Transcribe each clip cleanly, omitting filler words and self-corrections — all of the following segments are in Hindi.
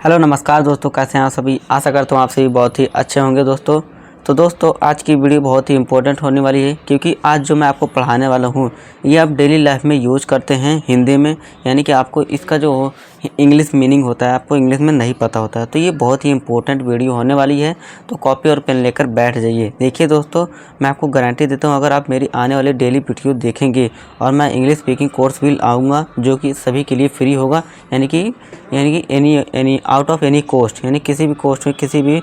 हेलो नमस्कार दोस्तों, कैसे हैं आप सभी। आशा करता हूँ आप सभी बहुत ही अच्छे होंगे दोस्तों। तो दोस्तों आज की वीडियो बहुत ही इंपॉर्टेंट होने वाली है, क्योंकि आज जो मैं आपको पढ़ाने वाला हूँ ये आप डेली लाइफ में यूज़ करते हैं हिंदी में, यानी कि आपको इसका जो इंग्लिश मीनिंग होता है आपको इंग्लिश में नहीं पता होता है। तो ये बहुत ही इंपॉर्टेंट वीडियो होने वाली है, तो कॉपी और पेन लेकर बैठ जाइए। देखिए दोस्तों, मैं आपको गारंटी देता हूँ, अगर आप मेरी आने वाले डेली वीडियो देखेंगे और मैं इंग्लिश स्पीकिंग कोर्स भी लाऊंगा जो कि सभी के लिए फ्री होगा, यानी कि any out of any cost, यानी किसी भी कॉस्ट में किसी भी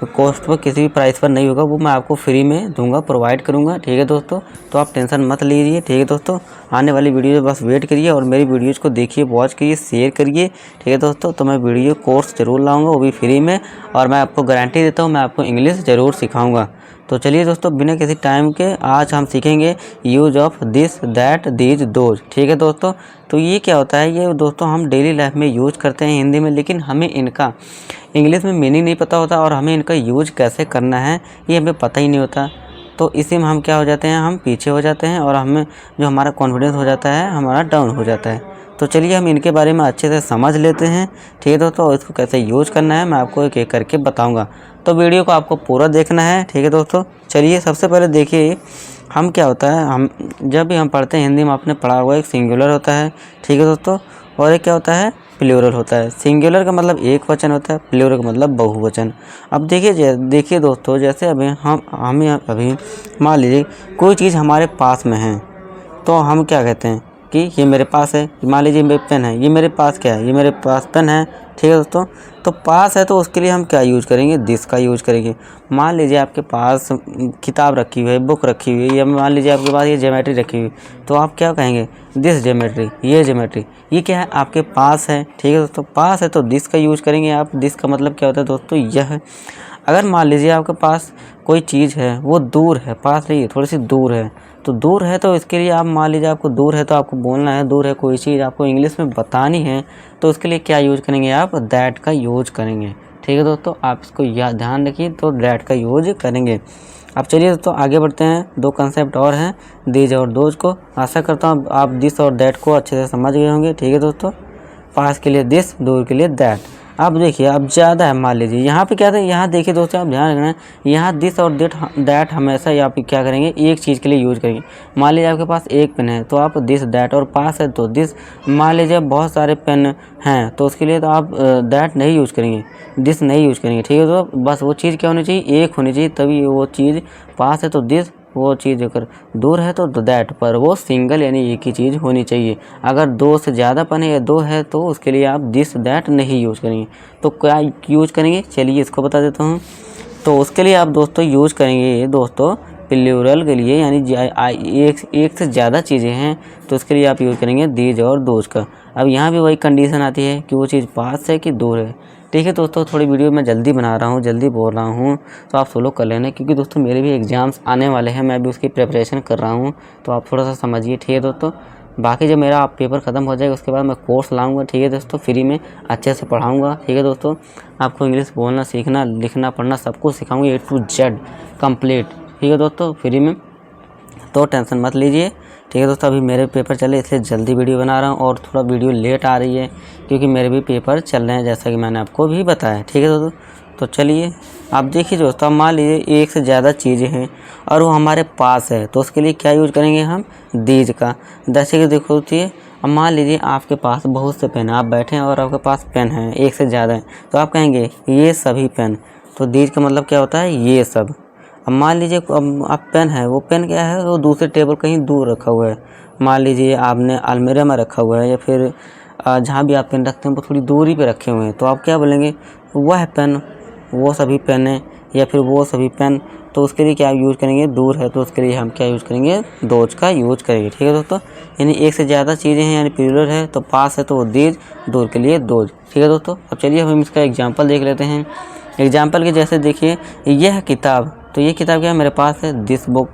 कॉस्ट पर किसी भी प्राइस पर नहीं होगा, वो मैं आपको फ्री में दूंगा, प्रोवाइड करूंगा। ठीक है दोस्तों, तो आप टेंशन मत लीजिए। ठीक है दोस्तों, आने वाली वीडियो बस वेट करिए और मेरी वीडियोज़ को देखिए, वॉच करिए, शेयर करिए। ठीक है दोस्तों, तो मैं वीडियो कोर्स ज़रूर लाऊंगा, वो भी फ्री में, और मैं आपको गारंटी देता हूँ मैं आपको इंग्लिश ज़रूर सिखाऊँगा। तो चलिए दोस्तों, बिना किसी टाइम के आज हम सीखेंगे use of this, that, these, those. ठीक है दोस्तों, तो ये क्या होता है, ये दोस्तों हम डेली लाइफ में यूज़ करते हैं हिंदी में, लेकिन हमें इनका इंग्लिश में मीनिंग नहीं पता होता और हमें इनका यूज कैसे करना है ये हमें पता ही नहीं होता। तो इसी में हम क्या हो जाते हैं, हम पीछे हो जाते हैं और हमें जो हमारा कॉन्फिडेंस हो जाता है हमारा डाउन हो जाता है। तो चलिए हम इनके बारे में अच्छे से समझ लेते हैं। ठीक है दोस्तों, इसको कैसे यूज़ करना है मैं आपको एक एक करके बताऊंगा, तो वीडियो को आपको पूरा देखना है। ठीक है दोस्तों, चलिए सबसे पहले देखिए हम क्या होता है, हम जब भी हम पढ़ते हैं हिंदी में आपने पढ़ा हुआ एक सिंगुलर होता है। ठीक है दोस्तों, और एक क्या होता है, प्लूरल होता है। सिंगुलर का मतलब एक वचन होता है, प्लूरल का मतलब बहुवचन। अब देखिए दोस्तों, जैसे अभी अभी मान लीजिए कोई चीज़ हमारे पास में है, तो हम क्या कहते हैं कि ये मेरे पास है। मान लीजिए मेरे पेन है, ये मेरे पास क्या है, ये मेरे पास पेन है। ठीक है दोस्तों, तो पास है तो उसके लिए हम क्या यूज करेंगे, दिस का यूज करेंगे। मान लीजिए आपके पास किताब रखी हुई है, बुक रखी हुई है, या मान लीजिए आपके पास ये ज्योमेट्री रखी हुई, तो आप क्या कहेंगे, दिस ज्योमेट्री, ये ज्योमेट्री, ये क्या है आपके पास है। ठीक है दोस्तों, पास है तो दिस का यूज करेंगे आप। दिस का मतलब क्या होता है दोस्तों, यह। अगर मान लीजिए आपके पास कोई चीज़ है वो दूर है, पास नहीं है, थोड़ी सी दूर है, तो दूर है तो इसके लिए आप मान लीजिए आपको दूर है तो आपको बोलना है दूर है कोई चीज़, आपको इंग्लिश में बतानी है, तो उसके लिए क्या यूज करेंगे आप, दैट का यूज करेंगे। ठीक है दोस्तों, आप इसको ध्यान रखिए, तो दैट का यूज करेंगे। अब चलिए दोस्तों आगे बढ़ते हैं, दो कंसेप्ट और हैं, दिस और दोज को। आशा करता हूँ आप दिस और दैट को अच्छे से समझ गए होंगे। ठीक है दोस्तों, पास के लिए दिस, दूर के लिए दैट। अब देखिए, अब ज़्यादा है, मान लीजिए यहाँ पे क्या था, यहाँ देखिए दोस्तों, आप ध्यान रखना है, यहाँ दिस और दैट हमेशा ही आप क्या करेंगे, एक चीज़ के लिए यूज़ करेंगे। मान लीजिए आपके पास एक पेन है तो आप दिस दैट, और पास है तो दिस। मान लीजिए बहुत सारे पेन हैं तो उसके लिए तो आप दैट नहीं यूज़ करेंगे, दिस नहीं यूज़ करेंगे। ठीक है, तो बस वो चीज़ क्या होनी चाहिए, एक होनी चाहिए, तभी वो चीज़ पास है तो दिस, वो चीज़ अगर दूर है तो दैट, पर वो सिंगल यानी एक ही चीज़ होनी चाहिए। अगर दो से ज़्यादा पन है या दो है तो उसके लिए आप दिस दैट नहीं यूज़ करेंगे। तो क्या यूज़ करेंगे, चलिए इसको बता देता हूँ। तो उसके लिए आप दोस्तों यूज़ करेंगे दोस्तों प्लूरल के लिए, यानी एक से ज़्यादा चीज़ें हैं तो उसके लिए आप यूज़ करेंगे दीज और दोज का। अब यहाँ भी वही कंडीशन आती है कि वो चीज़ पास है कि दूर है। ठीक है दोस्तों, थोड़ी वीडियो मैं जल्दी बना रहा हूँ, जल्दी बोल रहा हूँ, तो आप फॉलो कर लेना, क्योंकि दोस्तों मेरे भी एग्ज़ाम्स आने वाले हैं, मैं भी उसकी प्रिपरेशन कर रहा हूँ, तो आप थोड़ा सा समझिए। ठीक है दोस्तों, बाकी जब मेरा पेपर ख़त्म हो जाएगा उसके बाद मैं कोर्स लाऊंगा। ठीक है दोस्तों, फ्री में अच्छे से पढ़ाऊंगा। ठीक है दोस्तों, आपको इंग्लिश बोलना, सीखना, लिखना, पढ़ना सब कुछ सिखाऊंगा, A to Z कंप्लीट। ठीक है दोस्तों, फ्री में, तो टेंशन मत लीजिए। ठीक है दोस्तों, अभी मेरे पेपर चले इसलिए जल्दी वीडियो बना रहा हूँ, और थोड़ा वीडियो लेट आ रही है क्योंकि मेरे भी पेपर चल रहे हैं, जैसा कि मैंने आपको भी बताया। ठीक है दोस्तों, तो चलिए आप देखिए दोस्तों, मान लीजिए एक से ज़्यादा चीज़ें हैं और वो हमारे पास है, तो उसके लिए क्या यूज करेंगे हम, दीज का। जैसे कि देखो, अब मान लीजिए आपके पास बहुत से पेन, आप बैठे हैं और आपके पास पेन है एक से ज़्यादा है, तो आप कहेंगे ये सभी पेन, तो दीज का मतलब क्या होता है, ये सब। अब मान लीजिए अब आप पेन है, वो पेन क्या है, वो दूसरे टेबल कहीं दूर रखा हुआ है, मान लीजिए आपने अलमीरा में रखा हुआ है, या फिर जहाँ भी आप पेन रखते हैं वो थोड़ी दूरी पे रखे हुए हैं, तो आप क्या बोलेंगे, वह पेन, वो सभी पेन है, या फिर वो सभी पेन। तो उसके लिए क्या यूज़ करेंगे, दूर है तो उसके लिए हम क्या यूज़ करेंगे, दोज का यूज़ करेंगे। ठीक है दोस्तों, यानी एक से ज़्यादा चीज़ें हैं, यानी प्लूरल है तो पास है तो वो दीज, दूर के लिए दोज। ठीक है दोस्तों, अब चलिए हम इसका एग्जाम्पल देख लेते हैं। एग्जाम्पल के जैसे देखिए, यह किताब, तो ये किताब क्या है, मेरे पास है, दिस बुक।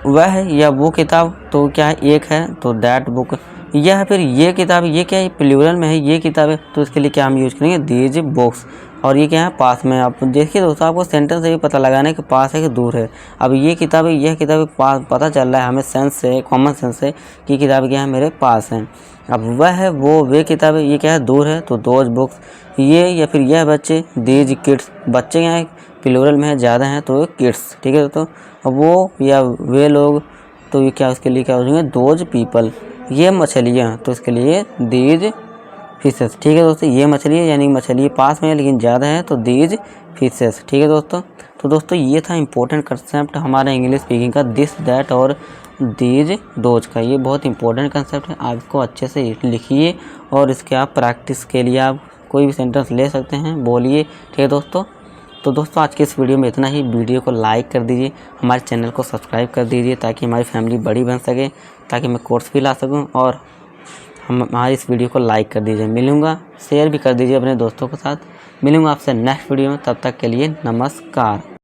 वह है या वो किताब, तो क्या है, एक है तो दैट बुक। यह फिर ये किताब, ये क्या है, प्लूरल में है, ये किताब है, तो इसके लिए क्या हम यूज़ करेंगे, दीज बुक्स। और ये क्या है, पास में। आप देखिए दोस्तों, आपको सेंटेंस से भी पता लगाना है कि पास है कि दूर है। अब ये किताब है, यह किताब पास, पता चल रहा है हमें सेंस से, कॉमन सेंस से, कि किताब क्या है, मेरे पास है। अब वह है, वो, वे किताबें, ये क्या है, दूर है, तो दोज बुक्स। ये या फिर यह बच्चे, दीज किड्स, बच्चे यहाँ प्लूरल में है, ज़्यादा हैं तो किड्स, ठीक है दोस्तों। वो या वे लोग, तो ये क्या उसके लिए क्या हो जाएंगे, दोज पीपल। ये मछलियाँ, तो इसके लिए दीज फिशेस, ठीक है दोस्तों। ये मछली है यानी मछली पास में है लेकिन ज़्यादा है तो दीज फिशेस, ठीक है दोस्तों। तो दोस्तों ये था इम्पोर्टेंट कंसेप्ट हमारा इंग्लिश स्पीकिंग का, दिस दैट और दीज दोज का। ये बहुत इंपॉर्टेंट कंसेप्ट है, आपको अच्छे से लिखिए और इसके आप प्रैक्टिस के लिए आप कोई भी सेंटेंस ले सकते हैं, बोलिए, ठीक है दोस्तों। तो दोस्तों आज के इस वीडियो में इतना ही। वीडियो को लाइक कर दीजिए, हमारे चैनल को सब्सक्राइब कर दीजिए ताकि हमारी फैमिली बड़ी बन सके, ताकि मैं कोर्स भी ला सकूं। और हमारी इस वीडियो को लाइक कर दीजिए। मिलूँगा, शेयर भी कर दीजिए अपने दोस्तों के साथ। मिलूँगा आपसे नेक्स्ट वीडियो में, तब तक के लिए नमस्कार।